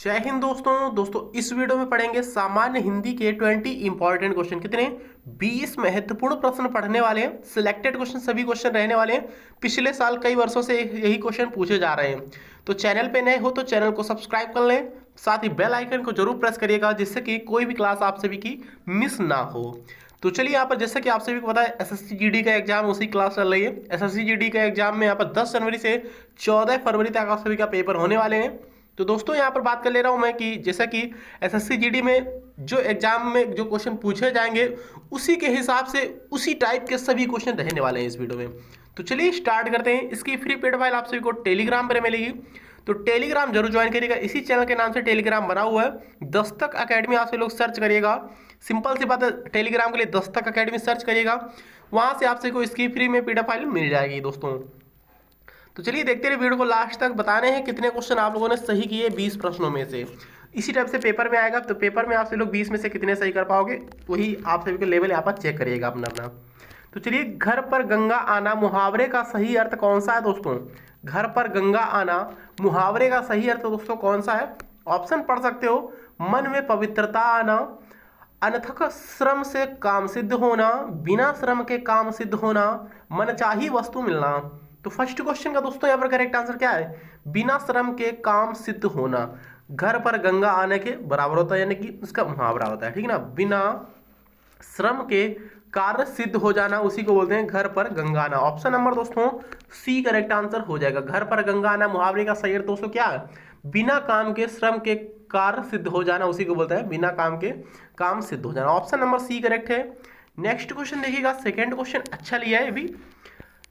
जय हिंद दोस्तों इस वीडियो में पढ़ेंगे सामान्य हिंदी के 20 इंपॉर्टेंट क्वेश्चन। कितने? 20 महत्वपूर्ण प्रश्न पढ़ने वाले हैं। सिलेक्टेड क्वेश्चन सभी क्वेश्चन रहने वाले हैं। पिछले साल कई वर्षों से यही क्वेश्चन पूछे जा रहे हैं। तो चैनल पे नए हो तो चैनल को सब्सक्राइब कर लें, साथ ही बेल आइकन को जरूर प्रेस करिएगा जिससे कि कोई भी क्लास आप सभी की मिस ना हो। तो चलिए यहाँ पर जैसे कि आप सभी को पता है एसएससी जीडी का एग्जाम उसी क्लास चल रही है। एसएससी जीडी का एग्जाम में यहाँ पर 10 जनवरी से 14 फरवरी तक आप सभी का पेपर होने वाले हैं। तो दोस्तों यहाँ पर बात कर ले रहा हूँ मैं कि जैसा कि एसएससी जीडी में जो एग्जाम में जो क्वेश्चन पूछे जाएंगे उसी के हिसाब से उसी टाइप के सभी क्वेश्चन रहने वाले हैं इस वीडियो में। तो चलिए स्टार्ट करते हैं। इसकी फ्री पेड फाइल आप सभी को टेलीग्राम पर मिलेगी, तो टेलीग्राम जरूर ज्वाइन करिएगा। इसी चैनल के नाम से टेलीग्राम बना हुआ है, दस्तक अकेडमी आप सभी लोग सर्च करिएगा। सिंपल सी बात है, टेलीग्राम के लिए दस्तक अकेडमी सर्च करिएगा, वहां से आप सभी को इसकी फ्री में पीडीएफ फाइल मिल जाएगी दोस्तों। तो चलिए देखते रहिए वीडियो को लास्ट तक। बताने हैं कितने क्वेश्चन आप लोगों ने सही किए 20 प्रश्नों में से। इसी टाइप से पेपर में आएगा, तो पेपर में आप सभी लोग 20 में से कितने सही कर पाओगे वही आप सभी को लेवल यहाँ पर चेक करिएगा अपना अपना। तो चलिए, घर पर गंगा आना मुहावरे का सही अर्थ कौन सा है दोस्तों? घर पर गंगा आना मुहावरे का सही अर्थ दोस्तों कौन सा है? ऑप्शन पढ़ सकते हो। मन में पवित्रता आना, अनथक श्रम से काम सिद्ध होना, बिना श्रम के काम सिद्ध होना, मनचाही वस्तु मिलना। तो फर्स्ट क्वेश्चन का दोस्तों यहाँ पर करेक्ट आंसर क्या है? बिना श्रम के काम सिद्ध होना। घर पर गंगा आने के बराबर होता है, यानी कि उसका मुहावरा होता है, ठीक है ना। बिना श्रम के कार्य सिद्ध हो जाना उसी को बोलते हैं घर पर गंगा आना। ऑप्शन नंबर दोस्तों सी करेक्ट आंसर हो जाएगा। घर पर गंगा आना मुहावरे का सही अर्थ दोस्तों क्या है? बिना काम के श्रम के कार्य सिद्ध हो जाना उसी को बोलता है बिना काम के काम सिद्ध हो जाना। ऑप्शन नंबर सी करेक्ट है। नेक्स्ट क्वेश्चन देखिएगा, सेकेंड क्वेश्चन अच्छा लिया है। अभी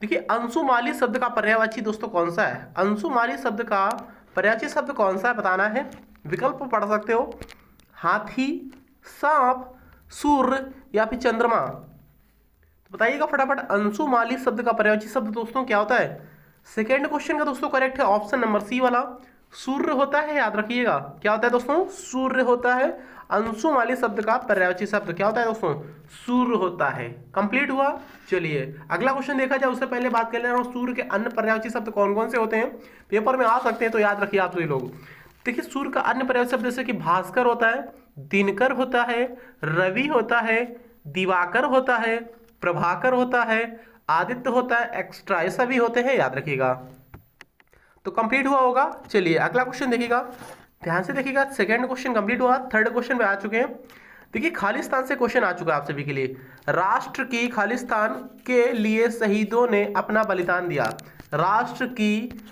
देखिए, अंशुमाली शब्द का पर्यायवाची दोस्तों कौन सा है? अंशुमाली शब्द का पर्यायवाची शब्द कौन सा है बताना है। विकल्प पढ़ सकते हो, हाथी, सांप, सूर्य या फिर चंद्रमा। तो बताइएगा फटाफट, अंशुमाली शब्द का पर्यायवाची शब्द दोस्तों क्या होता है? सेकेंड क्वेश्चन का दोस्तों करेक्ट है ऑप्शन नंबर सी वाला, सूर्य होता है। याद रखिएगा क्या होता है दोस्तों? सूर्य होता है। अंशुमाली शब्द का पर्यायवाची शब्द क्या होता है दोस्तों? सूर्य होता है। कंप्लीट हुआ। चलिए अगला क्वेश्चन देखा जाए, उससे पहले बात कर ले रहा हूँ सूर्य के अन्य पर्यायवाची शब्द कौन कौन से होते हैं, पेपर में आ सकते हैं, तो याद रखिए आप सभी लोग। देखिए, सूर्य का अन्य पर्यायवाची शब्द जैसे कि भास्कर होता है, दिनकर होता है, रवि होता है, दिवाकर होता है, प्रभाकर होता है, आदित्य होता है, एक्स्ट्रा, ये सभी होते हैं, याद रखिएगा। तो कंप्लीट हुआ होगा। चलिए अगला क्वेश्चन देखिएगा, ध्यान से देखिएगा। सेकंड क्वेश्चन कंप्लीट हुआ, थर्ड क्वेश्चन पे आ चुके हैं। देखिए, खालिस्तान से क्वेश्चन आ चुका है आप सभी के लिए। राष्ट्र की खालिस्तान के लिए शहीदों ने अपना बलिदान दिया। राष्ट्र की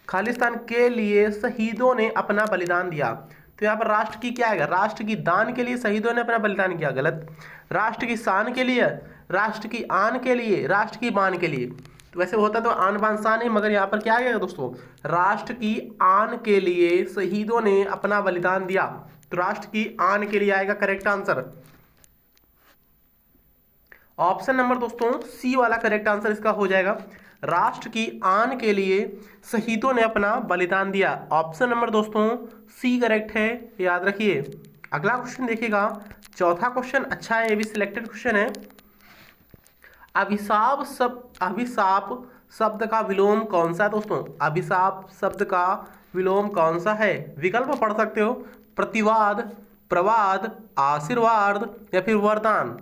खालिस्तान के लिए शहीदों ने अपना बलिदान दिया। तो यहाँ पर राष्ट्र की क्या आएगा? राष्ट्र की दान के लिए शहीदों ने अपना बलिदान किया, गलत। राष्ट्र की शान के लिए, राष्ट्र की आन के लिए, राष्ट्र की मान के लिए। तो वैसे होता तो आन बान शान है, मगर यहाँ पर क्या आएगा दोस्तों? राष्ट्र की आन के लिए शहीदों ने अपना बलिदान दिया। तो राष्ट्र की आन के लिए आएगा करेक्ट आंसर। ऑप्शन नंबर दोस्तों सी वाला करेक्ट आंसर इसका हो जाएगा। राष्ट्र की आन के लिए शहीदों ने अपना बलिदान दिया। ऑप्शन नंबर दोस्तों सी करेक्ट है, याद रखिए। अगला क्वेश्चन देखिएगा, चौथा क्वेश्चन अच्छा है, ये भी सिलेक्टेड क्वेश्चन है। अभिशाप शब्द का विलोम कौन सा है दोस्तों? अभिशाप शब्द का विलोम कौन सा है? विकल्प पढ़ सकते हो, प्रतिवाद, प्रवाद, आशीर्वाद या फिर वरदान।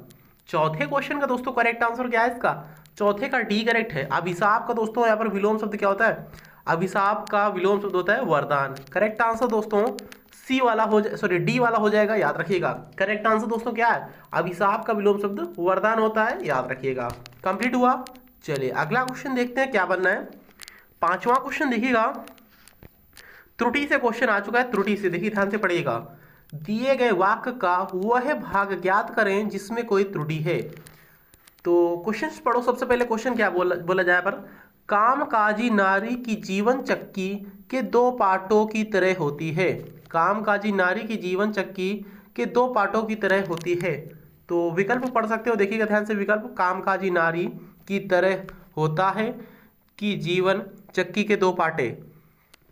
चौथे क्वेश्चन का दोस्तों करेक्ट आंसर क्या है इसका? चौथे का डी करेक्ट है। अभिशाप का दोस्तों यहाँ पर विलोम शब्द क्या होता है? अभिशाप का विलोम शब्द होता है वरदान। करेक्ट आंसर दोस्तों सी वाला हो जाए, सॉरी डी वाला हो जाएगा, याद रखिएगा। करेक्ट आंसर दोस्तों क्या है? अभिशाप का विलोम शब्द वरदान होता है, याद रखिएगा। कंप्लीट हुआ। चलिए अगला क्वेश्चन देखते हैं क्या बनना है। पांचवा क्वेश्चन देखिएगा, त्रुटि से क्वेश्चन आ चुका है। त्रुटि से देखिए, ध्यान से पढ़िएगा। दिए गए वाक्य का वह भाग ज्ञात करें जिसमें कोई त्रुटि है। तो क्वेश्चन पढ़ो। सबसे पहले क्वेश्चन क्या बोला जाए पर, कामकाजी नारी की जीवन चक्की के दो पार्टों की तरह होती है। कामकाजी नारी की जीवन चक्की के दो पार्टों की तरह होती है। तो विकल्प पढ़ सकते हो, देखिएगा ध्यान से विकल्प। कामकाजी नारी की तरह होता है कि जीवन चक्की के दो पार्टे।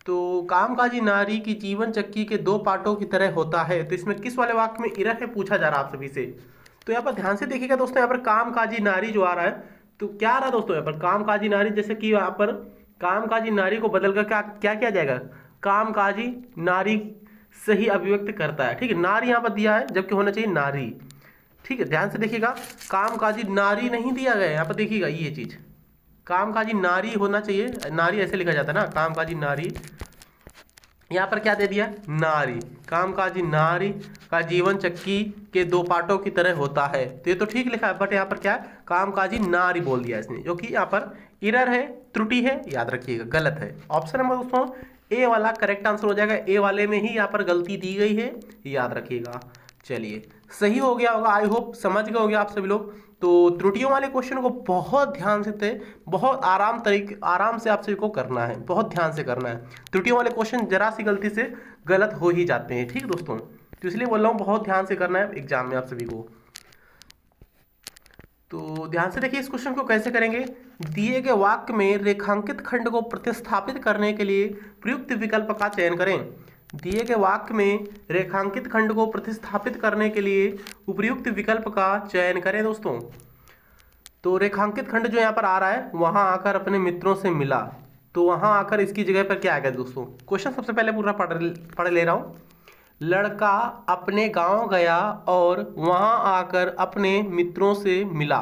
तो कामकाजी नारी की जीवन चक्की के दो पार्टों की तरह होता है, तो इसमें किस वाले वाक्य में इरर है पूछा जा रहा है आप सभी से। तो यहाँ पर ध्यान से देखिएगा दोस्तों, यहाँ पर कामकाजी नारी जो आ रहा है, तो क्या आ रहा है दोस्तों यहाँ पर? कामकाजी नारी, जैसे कि यहाँ पर कामकाजी नारी को बदलकर क्या क्या किया जाएगा? कामकाजी नारी सही अभिव्यक्त करता है। ठीक है, नारी यहाँ पर दिया है जबकि होना चाहिए नारी। ठीक है, ध्यान से देखिएगा, कामकाजी नारी नहीं दिया गया है यहाँ पर, देखिएगा ये चीज, कामकाजी नारी होना चाहिए, नारी ऐसे लिखा जाता है ना, कामकाजी नारी, यहाँ पर क्या दे दिया, नारी। कामकाजी नारी का जीवन चक्की के दो पार्टों की तरह होता है, तो ये तो ठीक लिखा है, बट यहाँ पर क्या है, कामकाजी नारी बोल दिया इसने, जो कि यहाँ पर एरर है, त्रुटि है, याद रखिएगा, गलत है। ऑप्शन नंबर दोस्तों ए वाला करेक्ट आंसर हो जाएगा, ए वाले में ही यहाँ पर गलती दी गई है, याद रखिएगा। चलिए, सही हो गया होगा, आई होप समझ गए होंगे आप सभी लोग। तो त्रुटियों वाले क्वेश्चन को बहुत ध्यान से बहुत आराम से आप सभी को करना है, बहुत ध्यान से करना है। त्रुटियों वाले क्वेश्चन जरा सी गलती से गलत हो ही जाते हैं, ठीक दोस्तों, तो इसलिए बोल रहा हूँ बहुत ध्यान से करना है एग्जाम में आप सभी को। तो ध्यान से देखिए इस क्वेश्चन को कैसे करेंगे। दिए गए वाक्य में रेखांकित खंड को प्रतिस्थापित करने के लिए प्रयुक्त विकल्प का चयन करें। दिए गए वाक्य में रेखांकित खंड को प्रतिस्थापित करने के लिए उपयुक्त विकल्प का चयन करें दोस्तों। तो रेखांकित खंड जो यहाँ पर आ रहा है, वहां आकर अपने मित्रों से मिला, तो वहां आकर इसकी जगह पर क्या आएगा दोस्तों। क्वेश्चन सबसे पहले पूरा पढ़ ले रहा हूँ। लड़का अपने गांव गया और वहां आकर अपने मित्रों से मिला,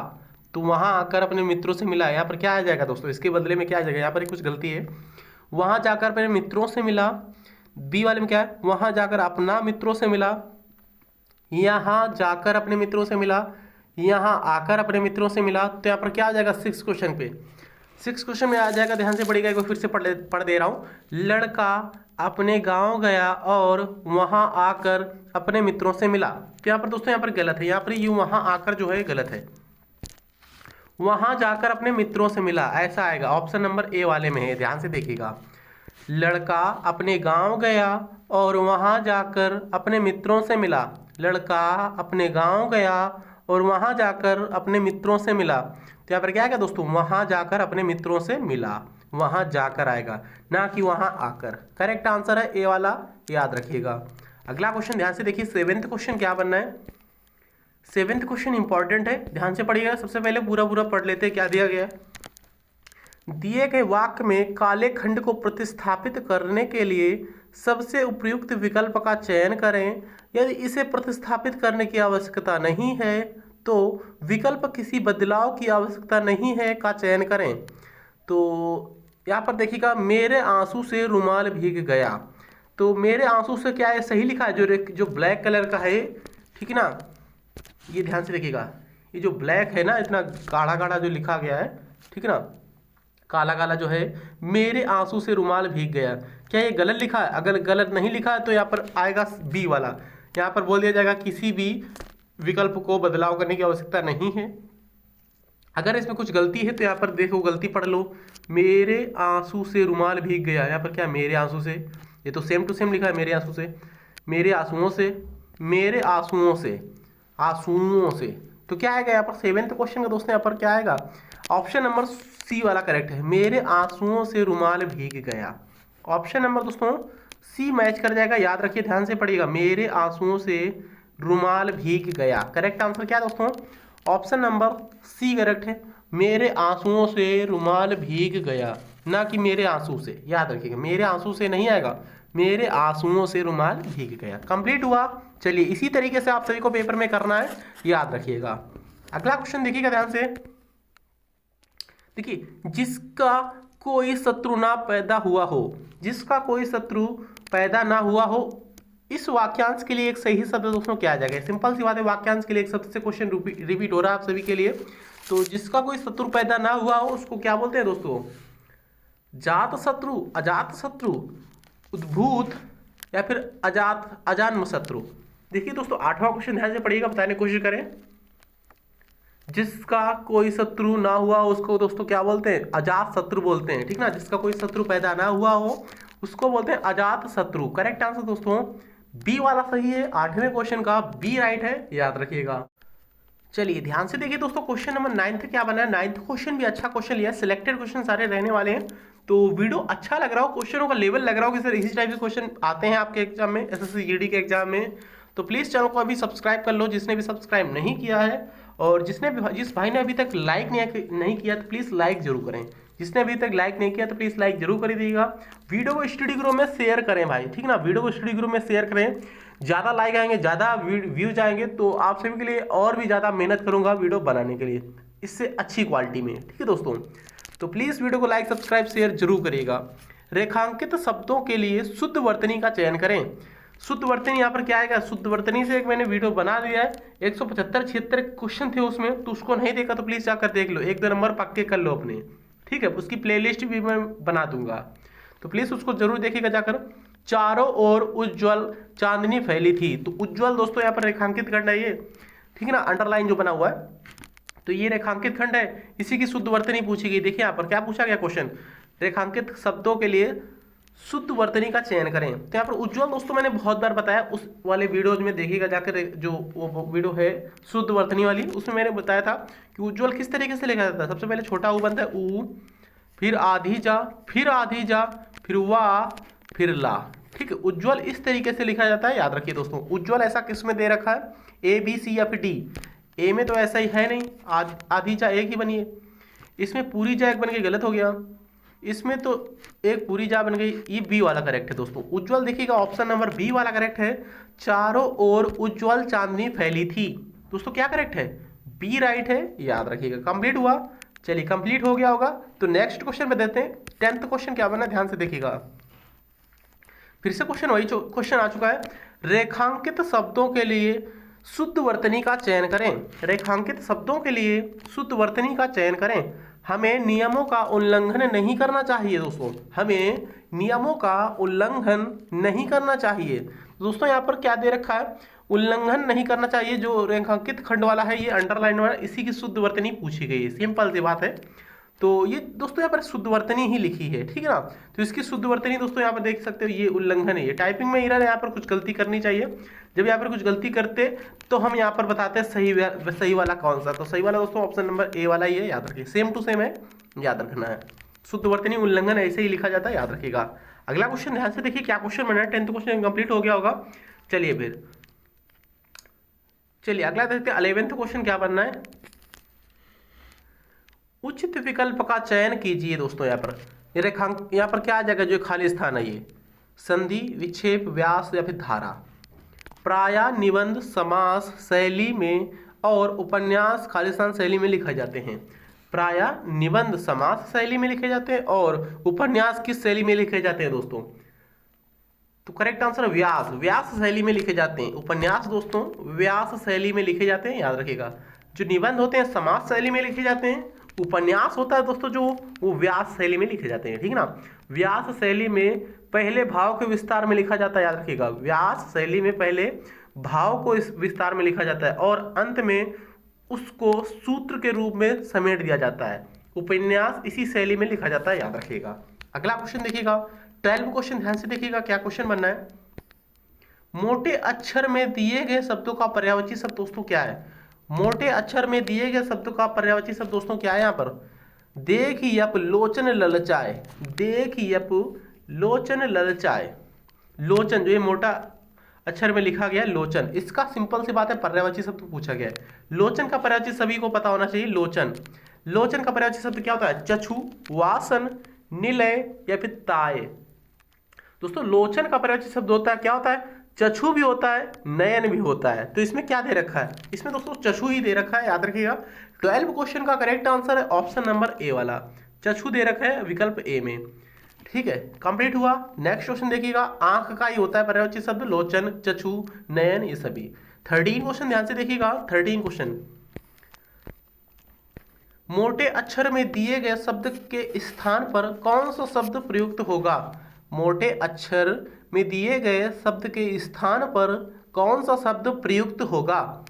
तो वहां आकर अपने मित्रों से मिला, यहाँ पर क्या आ जाएगा दोस्तों, इसके बदले में क्या आ जाएगा, यहाँ पर कुछ गलती है, वहां जाकर अपने मित्रों से मिला। बी वाले में क्या है, वहां जाकर अपना मित्रों से मिला, यहां जाकर अपने मित्रों से मिला, यहां आकर अपने मित्रों से मिला, तो यहाँ पर क्या आ जाएगा, 6 क्वेश्चन पे, 6 क्वेश्चन में आ जाएगा। ध्यान से पढ़िएगा, एक बार फिर से पढ़ दे रहा हूँ। लड़का अपने गांव गया और वहां आकर अपने मित्रों से मिला, तो यहाँ पर दोस्तों यहाँ पर गलत है, यहाँ पर यू वहां आकर जो है गलत है, वहां जाकर अपने मित्रों से मिला ऐसा आएगा। ऑप्शन नंबर ए वाले में है, ध्यान से देखिएगा। लड़का अपने गांव गया और वहां जाकर अपने मित्रों से मिला, लड़का अपने गांव गया और वहां जाकर अपने मित्रों से मिला, तो यहाँ पर क्या आएगा दोस्तों, वहां जाकर अपने मित्रों से मिला, वहां जाकर आएगा, ना कि वहां आकर। करेक्ट आंसर है ए वाला, याद रखिएगा। अगला क्वेश्चन ध्यान से देखिए, 7th क्वेश्चन क्या बनना है। 7th क्वेश्चन इंपॉर्टेंट है, ध्यान से पढ़िएगा। सबसे पहले पूरा पढ़ लेते हैं क्या दिया गया है। दिए गए वाक्य में काले खंड को प्रतिस्थापित करने के लिए सबसे उपयुक्त विकल्प का चयन करें। यदि इसे प्रतिस्थापित करने की आवश्यकता नहीं है तो विकल्प किसी बदलाव की आवश्यकता नहीं है का चयन करें। तो यहाँ पर देखिएगा, मेरे आंसू से रुमाल भीग गया, तो मेरे आंसू से क्या है, सही लिखा है, जो ब्लैक कलर का है, ठीक है ना, ये ध्यान से देखिएगा, ये जो ब्लैक है ना, इतना गाढ़ा गाढ़ा जो लिखा गया है, ठीक है ना, काला काला जो है, मेरे आंसू से रुमाल भीग गया, क्या ये गलत लिखा है। अगर गलत नहीं लिखा है तो यहाँ पर आएगा बी वाला, यहाँ पर बोल दिया जाएगा किसी भी विकल्प को बदलाव करने की आवश्यकता नहीं है। अगर इसमें कुछ गलती है तो यहाँ पर देखो, गलती पढ़ लो, मेरे आंसू से रुमाल भीग गया, यहाँ पर क्या, मेरे आंसू से, ये तो सेम टू सेम लिखा है, मेरे आंसू से, मेरे आंसुओं से, मेरे आंसुओं से, आंसुओं से, तो क्या आएगा यहाँ पर 7th क्वेश्चन का दोस्तों, यहाँ पर क्या आएगा, ऑप्शन नंबर सी वाला करेक्ट है, मेरे आंसुओं से रुमाल भीग गया। ऑप्शन नंबर दोस्तों सी मैच कर जाएगा, याद रखिए, ध्यान से पढ़िएगा, मेरे आंसुओं से रुमाल भीग गया। करेक्ट आंसर क्या है दोस्तों, ऑप्शन नंबर सी करेक्ट है, मेरे आंसुओं से रुमाल भीग गया, ना कि मेरे आंसू से, याद रखिएगा, मेरे आंसू से नहीं आएगा, मेरे आंसुओं से रुमाल भीग गया। कंप्लीट हुआ। चलिए, इसी तरीके से आप सभी को पेपर में करना है, याद रखिएगा। अगला क्वेश्चन देखिएगा ध्यान से, देखिए, जिसका कोई शत्रु ना पैदा हुआ हो, जिसका कोई शत्रु पैदा ना हुआ हो, इस वाक्यांश के लिए एक सही शब्द दोस्तों क्या आ जाएगा। सिंपल सी बात है, वाक्यांश के लिए एक शब्द से क्वेश्चन रिपीट हो रहा है आप सभी के लिए। तो जिसका कोई शत्रु पैदा ना हुआ हो उसको क्या बोलते हैं दोस्तों, जात शत्रु, अजात शत्रु, उद्भूत, या फिर अजान्म शत्रु। देखिए दोस्तों, 8वां क्वेश्चन ध्यान से पढ़िएगा, बताने की कोशिश करें। जिसका कोई शत्रु ना हुआ उसको दोस्तों क्या बोलते हैं, अजात शत्रु बोलते हैं, ठीक ना। जिसका कोई शत्रु पैदा ना हुआ हो उसको बोलते हैं अजात शत्रु। करेक्ट आंसर दोस्तों बी वाला सही है, 8वें क्वेश्चन का बी राइट है, याद रखिएगा। चलिए ध्यान से देखिए दोस्तों, क्वेश्चन नंबर 9 क्या बना है। 9th क्वेश्चन भी अच्छा क्वेश्चन लिया, सिलेक्टेड क्वेश्चन सारे रहने वाले हैं। तो वीडियो अच्छा लग रहा हो, क्वेश्चनों का लेवल लग रहा हो कि सर इसी टाइप के क्वेश्चन आते हैं आपके एग्जाम में, एसएससी जीडी के एग्जाम में, तो प्लीज़ चैनल को अभी सब्सक्राइब कर लो जिसने भी सब्सक्राइब नहीं किया है, और जिस भाई ने अभी तक लाइक नहीं किया तो प्लीज़ लाइक जरूर करें, जिसने अभी तक लाइक नहीं किया तो प्लीज़ लाइक जरूर कर दीजिएगा। वीडियो को स्टडी ग्रुप में शेयर करें भाई, ठीक ना, वीडियो को स्टडी ग्रुप में शेयर करें। ज़्यादा लाइक आएंगे, ज़्यादा व्यूज आएंगे तो आप सभी के लिए और भी ज़्यादा मेहनत करूँगा वीडियो बनाने के लिए, इससे अच्छी क्वालिटी में, ठीक है दोस्तों। तो प्लीज़ वीडियो को लाइक सब्सक्राइब शेयर जरूर करिएगा। रेखांकित शब्दों के लिए शुद्ध वर्तनी का चयन करें। शुद्ध वर्तनी यहाँ पर क्या आएगा, शुद्ध वर्तनी से एक मैंने वीडियो बना दिया है, 175-76 क्वेश्चन थे उसमें, तो उसको नहीं देखा तो प्लीज़ जाकर देख लो, 1-2 नंबर पक्के कर लो अपने, ठीक है। उसकी प्लेलिस्ट भी मैं बना दूंगा, तो प्लीज़ उसको जरूर देखिएगा जाकर। चारों ओर उज्ज्वल चांदनी फैली थी, तो उज्ज्वल दोस्तों यहाँ पर रेखांकित खंड है ये, ठीक है ना, अंडरलाइन जो बना हुआ है, तो ये रेखांकित खंड है, इसी की शुद्ध वर्तनी पूछी गई। देखिए यहाँ पर क्या पूछा गया क्वेश्चन, रेखांकित शब्दों के लिए शुद्ध वर्तनी का चयन करें। तो यहाँ पर उज्ज्वल दोस्तों मैंने बहुत बार बताया, उस वाले वीडियोज में देखिएगा जाकर, जो वो वीडियो है शुद्ध वर्तनी वाली, उसमें मैंने बताया था कि उज्ज्वल किस तरीके से लिखा जाता है। सबसे पहले छोटा ऊ बनता है ऊ, फिर आधी जा, फिर आधी जा, फिर वाह, फिर ला, ठीक है। उज्ज्वल इस तरीके से लिखा जाता है, याद रखिए दोस्तों। उज्ज्वल ऐसा किस में दे रखा है, ए बी सी या फिर डी। ए में तो ऐसा ही है नहीं, आधी जा एक ही बनी है, इसमें पूरी जा एक बन के गलत हो गया, इसमें तो एक पूरी जा बन गई, ये बी वाला करेक्ट है दोस्तों। उज्ज्वल देखिएगा ऑप्शन नंबर बी वाला करेक्ट है। चारों ओर उज्ज्वल चांदनी फैली थी, दोस्तों क्या करेक्ट है, बी राइट है, याद रखिएगा। कंप्लीट हुआ, चलिए कंप्लीट हो गया होगा, तो नेक्स्ट क्वेश्चन पे देते हैं। 10th क्वेश्चन क्या बना, ध्यान से देखिएगा, फिर से क्वेश्चन वही क्वेश्चन आ चुका है। रेखांकित शब्दों के लिए शुद्ध वर्तनी का चयन करें। रेखांकित शब्दों के लिए शुद्ध वर्तनी का चयन करें। हमें नियमों का उल्लंघन नहीं करना चाहिए दोस्तों, हमें नियमों का उल्लंघन नहीं करना चाहिए। दोस्तों यहाँ पर क्या दे रखा है, उल्लंघन नहीं करना चाहिए, जो रेखांकित खंड वाला है, ये अंडरलाइन वाला, इसी की शुद्ध वर्तनी पूछी गई है, सिंपल सी बात है। तो ये दोस्तों यहाँ पर शुद्ध वर्तनी ही लिखी है, ठीक है ना। तो इसकी शुद्ध वर्तनी दोस्तों यहाँ पर देख सकते हो, ये उल्लंघन है। ये टाइपिंग में एरर है, यहाँ पर कुछ गलती करनी चाहिए। जब यहाँ पर कुछ गलती करते तो हम यहाँ पर बताते हैं सही वाला कौन सा। तो सही वाला दोस्तों ऑप्शन नंबर ए वाला ही है, याद रखिए, सेम टू सेम है, याद रखना है। शुद्ध वर्तनी उल्लंघन ऐसे ही लिखा जाता है, याद रखिएगा। अगला क्वेश्चन ध्यान से देखिए, क्या क्वेश्चन बना है, 10th क्वेश्चन कंप्लीट हो गया होगा। चलिए अगला देखते हैं, 11th क्वेश्चन क्या बनना है। उचित विकल्प का चयन कीजिए दोस्तों। यहाँ पर यहाँ पर क्या आ जाएगा, जो खाली स्थान है, ये संधि, विक्षेप, व्यास या फिर धारा। प्रायः निबंध समास शैली में और उपन्यास खाली स्थान शैली में लिखे जाते हैं। प्रायः निबंध समास शैली में लिखे जाते हैं और उपन्यास किस शैली में लिखे जाते हैं दोस्तों, तो करेक्ट आंसर व्यास, व्यास शैली में लिखे जाते हैं। उपन्यास दोस्तों व्यास शैली में लिखे जाते हैं, याद रखिएगा। जो निबंध होते हैं समास शैली में लिखे जाते हैं, उपन्यास होता है दोस्तों जो वो व्यास शैली में लिखे जाते हैं, ठीक है ना। व्यास शैली में पहले भाव के विस्तार में लिखा जाता है, याद रखिएगा। व्यास शैली में पहले भाव को इस विस्तार में लिखा जाता है और अंत में उसको सूत्र के रूप में समेट दिया जाता है। उपन्यास इसी शैली में लिखा जाता है, याद रखिएगा। अगला क्वेश्चन देखिएगा, 12वां क्वेश्चन ध्यान से देखिएगा, क्या क्वेश्चन बनना है। मोटे अक्षर में दिए गए शब्दों का पर्यायवाची शब्द दोस्तों क्या है। मोटे अक्षर में दिए गए शब्दों का पर्यायवाची शब्द दोस्तों क्या है। यहाँ पर देख यप लोचन ललचाए, देख यप लोचन ललचाए। लोचन जो ये मोटा अक्षर में लिखा गया है लोचन, इसका सिंपल सी बात है पर्यायवाची शब्द पूछा गया है। लोचन का पर्यायवाची सभी को पता होना चाहिए। लोचन, लोचन का पर्यायवाची शब्द क्या होता है, चक्षु, वासन, निलय या फिर ताय। दोस्तों लोचन का पर्यायवाची शब्द होता है, क्या होता है, चक्षु भी होता है, नयन भी होता है। तो इसमें क्या दे रखा है, इसमें दोस्तों चक्षु ही दे रखा है, याद रखिएगा। 12 क्वेश्चन का करेक्ट आंसर है ऑप्शन नंबर ए वाला, चक्षु दे रखा है विकल्प ए में, ठीक है। कंप्लीट हुआ। नेक्स्ट क्वेश्चन देखिएगा, आंख का ही होता है पर्यायवाची शब्द, लोचन, चक्षु, नयन, ये सभी। 13 क्वेश्चन ध्यान से देखिएगा, 13 क्वेश्चन, मोटे अक्षर में दिए गए शब्द के स्थान पर कौन सा शब्द प्रयुक्त होगा। मोटे अक्षर में दिए गए शब्द के स्थान पर कौन सा शब्द प्रयुक्त होगा।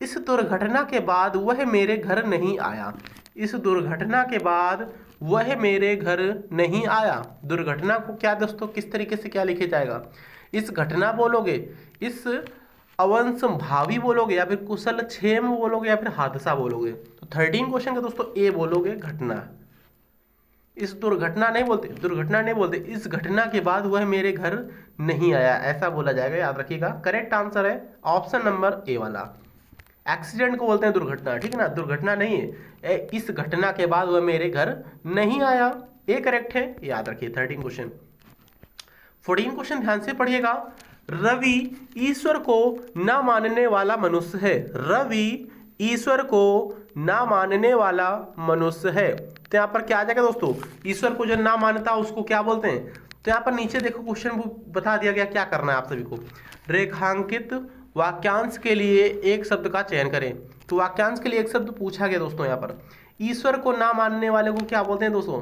इस दुर्घटना के बाद वह मेरे घर नहीं आया। इस दुर्घटना के बाद वह मेरे घर नहीं आया। दुर्घटना को क्या दोस्तों किस तरीके से क्या लिखे जाएगा, इस घटना बोलोगे, इस अवंशभावी बोलोगे या फिर कुशल क्षेम बोलोगे या फिर हादसा बोलोगे। तो 13 क्वेश्चन का दोस्तों ए बोलोगे, घटना। इस दुर्घटना नहीं बोलते, दुर्घटना नहीं बोलते, इस घटना के बाद वह मेरे घर नहीं आया, ऐसा बोला जाएगा, याद रखिएगा। करेक्ट आंसर है ऑप्शन नंबर ए वाला। एक्सीडेंट को बोलते हैं दुर्घटना, ठीक है ना, दुर्घटना नहीं है। इस घटना के बाद वह मेरे घर नहीं आया, ये करेक्ट है, याद रखिए। 13 क्वेश्चन। 14 क्वेश्चन ध्यान से पढ़िएगा। रवि ईश्वर को न मानने वाला मनुष्य है। रवि ईश्वर को ना मानने वाला मनुष्य है। तो यहाँ पर क्या आ जाएगा दोस्तों, ईश्वर को जो ना मानता है उसको क्या बोलते हैं। तो यहाँ पर नीचे देखो क्वेश्चन बता दिया गया, क्या करना है आप सभी को। रेखांकित वाक्यांश के लिए एक शब्द का चयन करें। तो वाक्यांश के लिए एक शब्द पूछा गया दोस्तों। यहाँ पर ईश्वर को ना मानने वाले को क्या बोलते हैं दोस्तों,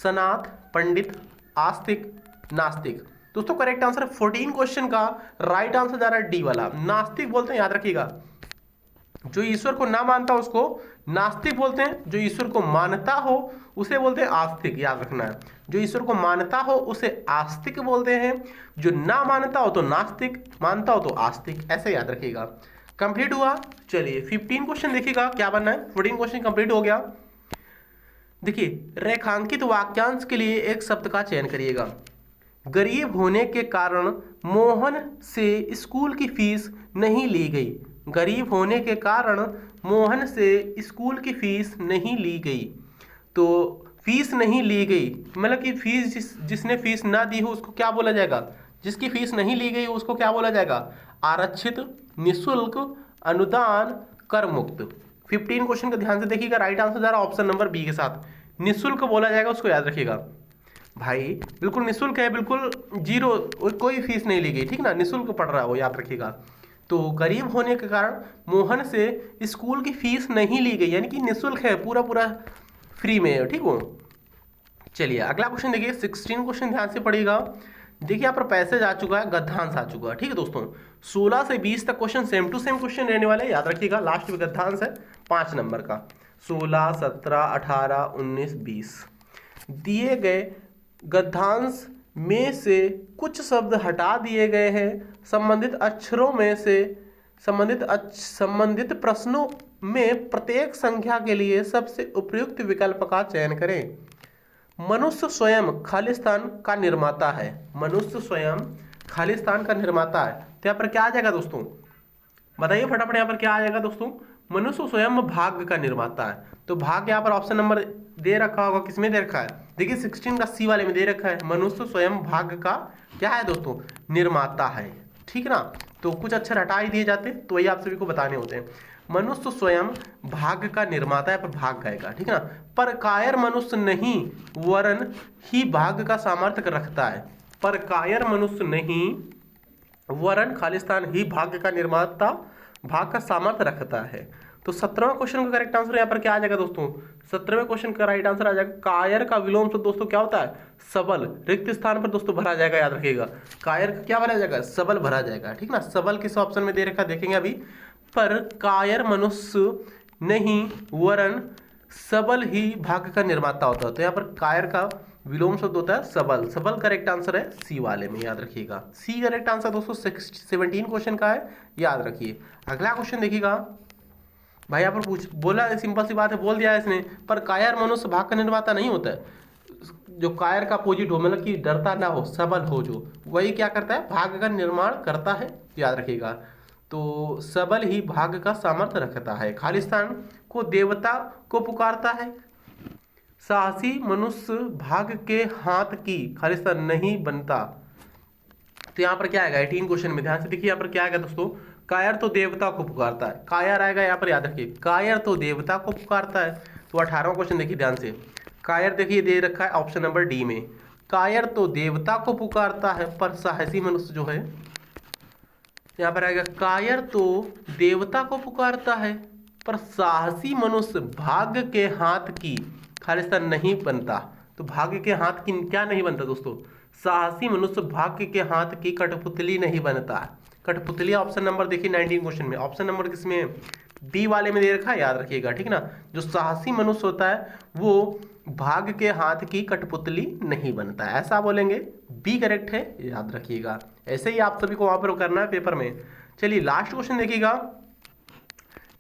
सनाथ, पंडित, आस्तिक, नास्तिक। दोस्तों करेक्ट आंसर 14 क्वेश्चन का राइट आंसर जा रहा है डी वाला, नास्तिक बोलते हैं, याद रखिएगा। जो ईश्वर को ना मानता उसको नास्तिक बोलते हैं, जो ईश्वर को मानता हो उसे बोलते हैं आस्तिक, याद रखना है। जो ईश्वर को मानता हो उसे आस्तिक बोलते हैं, जो ना मानता हो तो नास्तिक, मानता हो तो आस्तिक, ऐसे याद रखिएगा। कंप्लीट हुआ। चलिए 15 क्वेश्चन देखिएगा क्या बनना है। 14 क्वेश्चन कंप्लीट हो गया। देखिए रेखांकित वाक्यांश के लिए एक शब्द का चयन करिएगा। गरीब होने के कारण मोहन से स्कूल की फीस नहीं ली गई। गरीब होने के कारण मोहन से स्कूल की फीस नहीं ली गई। तो फीस नहीं ली गई मतलब कि फीस जिसने फीस ना दी हो उसको क्या बोला जाएगा, जिसकी फीस नहीं ली गई उसको क्या बोला जाएगा, आरक्षित, निःशुल्क, अनुदान, कर मुक्त। 15 क्वेश्चन का ध्यान से देखिएगा। राइट आंसर जा रहा है ऑप्शन नंबर बी के साथ, निःशुल्क बोला जाएगा, उसको याद रखिएगा भाई। बिल्कुल निःशुल्क है, बिल्कुल जीरो, कोई फीस नहीं ली गई, ठीक ना, निःशुल्क पढ़ रहा है वो, याद रखिएगा। तो गरीब होने के कारण मोहन से स्कूल की फीस नहीं ली गई, यानी कि निःशुल्क है, पूरा पूरा फ्री में है, ठीक हो। चलिए अगला क्वेश्चन देखिए। 16 क्वेश्चन ध्यान से पढ़िएगा। देखिए यहाँ पर पैसेज आ चुका है, गद्यांश आ चुका है, ठीक है दोस्तों। 16 से 20 तक question same to same question रहने वाले, याद रखिएगा। लास्ट में गद्यांश है 5 नंबर का। 16, 17, 18, 19, 20 दिए गए गद्यांश में से कुछ शब्द हटा दिए गए हैं। संबंधित अक्षरों में से संबंधित प्रश्नों में प्रत्येक संख्या के लिए सबसे उपयुक्त विकल्प का चयन करें। मनुष्य स्वयं खालिस्तान का निर्माता है। मनुष्य स्वयं खालिस्तान का निर्माता है। तो यहाँ पर क्या आ जाएगा दोस्तों, बताइए फटाफट, यहाँ पर क्या आ जाएगा दोस्तों, मनुष्य स्वयं भाग्य का निर्माता है। तो भाग्य यहाँ पर ऑप्शन नंबर दे रखा होगा, किसमें दे रखा है, देखिए 16 का सी वाले में दे रखा है, मनुष्य स्वयं भाग्य का क्या है दोस्तों, निर्माता है, ठीक ना। तो कुछ अक्षर हटा ही दिए जाते तो वही आप सभी को बताने होते हैं। मनुष्य स्वयं भाग्य का निर्माता है, पर भाग्य आएगा, ठीक ना। पर कायर मनुष्य नहीं वरन ही भाग्य का सामर्थ्य रखता है। पर कायर मनुष्य नहीं वरन खालिस्तान ही भाग्य का निर्माता, भाग का सामर्थ्य रखता है। तो 17वें क्वेश्चन का करेक्ट आंसर यहाँ पर क्या आ जाएगा दोस्तों, 17वें क्वेश्चन का राइट आंसर आ जाएगा कायर का विलोम शब्द दोस्तों क्या होता है, सबल। रिक्त स्थान पर दोस्तों भरा जाएगा, याद रखिएगा। कायर का क्या भरा जाएगा, सबल भरा जाएगा, ठीक ना। सबल किस ऑप्शन में दे रखा देखेंगे अभी। पर कायर मनुष्य नहीं वरन सबल ही भाग्य का निर्माता होता है। तो यहाँ पर कायर का विलोम शब्द होता है सबल। सबल करेक्ट आंसर है सी वाले में, याद रखिएगा। सी करेक्ट आंसर दोस्तों 17 क्वेश्चन का है, याद रखिए। अगला क्वेश्चन देखिएगा भाई, यहाँ पर बोला सिंपल सी बात है, बोल दिया है इसने, पर कायर मनुष्य भाग का निर्माता नहीं होता है। जो कायर का अपोजिट हो, मतलब कि डरता ना हो, सबल हो, जो वही क्या करता है, भाग्य का निर्माण करता है, याद रखिएगा। तो सबल ही भाग्य का सामर्थ्य रखता है। खालिस्तान को देवता को पुकारता है। साहसी मनुष्य भाग्य के हाथ की खालिस्तान नहीं बनता। तो यहाँ पर क्या आएगा 18 क्वेश्चन में, ध्यान से देखिए यहाँ पर क्या आएगा दोस्तों, कायर तो देवता को पुकारता है, कायर आएगा यहाँ पर, याद रखिए, कायर तो देवता को पुकारता है। तो 18वां क्वेश्चन देखिए ध्यान से, कायर देखिए दे रखा है ऑप्शन नंबर डी में, कायर तो देवता को पुकारता है, पर साहसी मनुष्य जो है यहाँ पर आएगा, कायर तो देवता को पुकारता है पर साहसी मनुष्य भाग्य के हाथ की खालिस्तान नहीं बनता। तो भाग्य के हाथ की क्या नहीं बनता दोस्तों, साहसी मनुष्य भाग्य के हाथ की कठपुतली नहीं बनता। कठपुतली ऑप्शन नंबर देखिए 19 क्वेश्चन में, ऑप्शन नंबर किसमें, बी वाले में दे रखा है, याद रखिएगा, ठीक ना। जो साहसी मनुष्य होता है वो भाग्य के हाथ की कठपुतली नहीं बनता है, ऐसा बोलेंगे, बी करेक्ट है, याद रखिएगा। ऐसे ही आप सभी को वहां पर करना है पेपर में। चलिए लास्ट क्वेश्चन देखिएगा,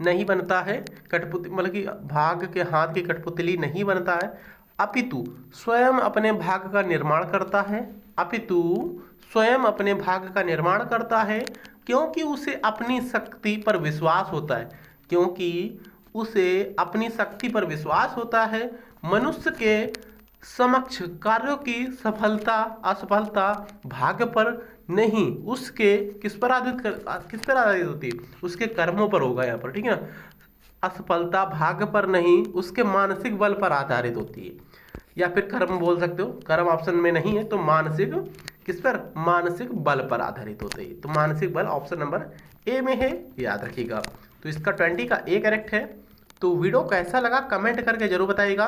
नहीं बनता है कठपुतली, मतलब कि भाग्य के हाथ की कठपुतली नहीं बनता है, अपितु स्वयं अपने भाग्य का निर्माण करता है। अपितु स्वयं अपने भाग्य का निर्माण करता है, क्योंकि उसे अपनी शक्ति पर विश्वास होता है। क्योंकि उसे अपनी शक्ति पर विश्वास होता है। मनुष्य के समक्ष कार्यों की सफलता असफलता भाग्य पर नहीं, उसके किस पर आधारित होती है, उसके कर्मों पर होगा यहाँ पर, ठीक है ना। असफलता भाग्य पर नहीं, उसके मानसिक बल पर आधारित होती है, या फिर कर्म बोल सकते हो। कर्म ऑप्शन में नहीं है तो मानसिक, किस पर, मानसिक बल पर आधारित होते हैं। तो मानसिक बल ऑप्शन नंबर ए में है, याद रखिएगा। तो इसका 20 का ए करेक्ट है। तो वीडियो कैसा लगा कमेंट करके जरूर बताइएगा।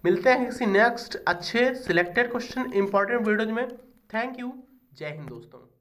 मिलते हैं किसी नेक्स्ट अच्छे सिलेक्टेड क्वेश्चन इंपॉर्टेंट वीडियोज में। Thank you. जय हिंद दोस्तों।